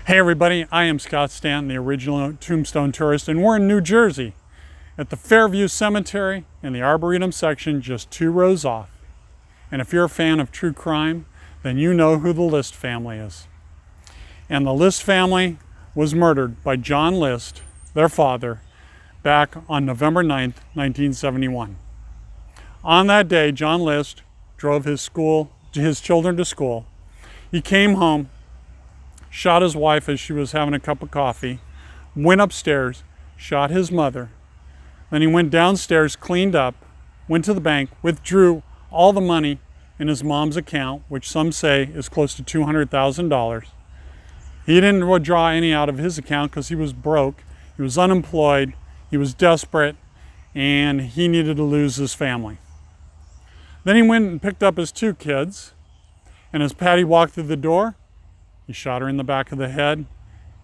Hey everybody, I am Scott Stanton, the original Tombstone Tourist, and we're in New Jersey at the Fairview Cemetery in the Arboretum section, just 2 rows off. And if you're a fan of true crime, then you know who the List family is. And the List family was murdered by John List, their father, back on November 9th, 1971. On that day, John List drove his children to school. He came home, shot his wife as she was having a cup of coffee, went upstairs, shot his mother. Then he went downstairs, cleaned up, went to the bank, withdrew all the money in his mom's account, which some say is close to $200,000. He didn't withdraw any out of his account because he was broke, he was unemployed, he was desperate, and he needed to lose his family. Then he went and picked up his 2 kids, and as Patty walked through the door, he shot her in the back of the head,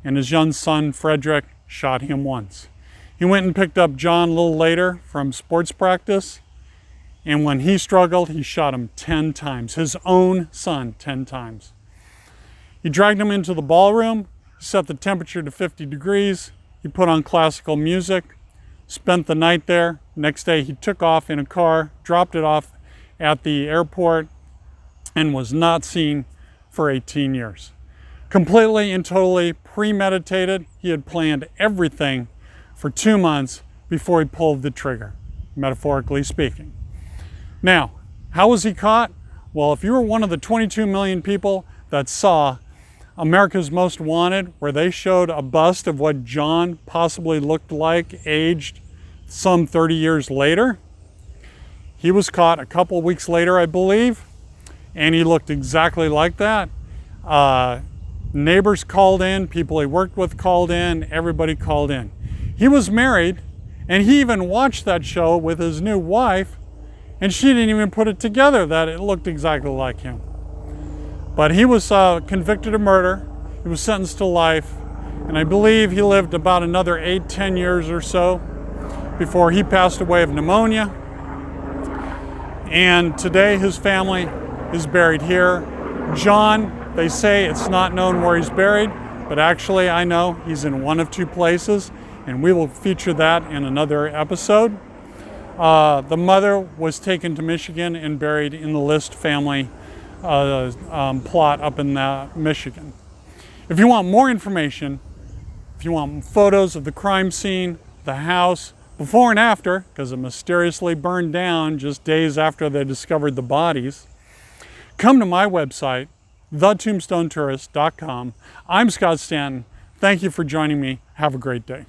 and his young son, Frederick, shot him once. He went and picked up John a little later from sports practice, and when he struggled, he shot him 10 times, his own son 10 times. He dragged him into the ballroom, set the temperature to 50 degrees, he put on classical music, spent the night there. Next day, he took off in a car, dropped it off at the airport, and was not seen for 18 years. Completely and totally premeditated. He had planned everything for 2 months before he pulled the trigger, metaphorically speaking. Now, how was he caught? Well, if you were one of the 22 million people that saw America's Most Wanted, where they showed a bust of what John possibly looked like aged some 30 years later, he was caught a couple weeks later, I believe, and he looked exactly like that. Neighbors called in, people he worked with called in, everybody called in. He was married, and he even watched that show with his new wife, and she didn't even put it together that it looked exactly like him. But he was convicted of murder, he was sentenced to life, and I believe he lived about another 8-10 years or so before he passed away of pneumonia. And today his family is buried here. John, they say it's not known where he's buried, but actually I know he's in one of 2 places, and we will feature that in another episode. The mother was taken to Michigan and buried in the List family plot up in Michigan. If you want more information, if you want photos of the crime scene, the house, before and after, because it mysteriously burned down just days after they discovered the bodies, come to my website, thetombstonetourist.com. I'm Scott Stanton. Thank you for joining me. Have a great day.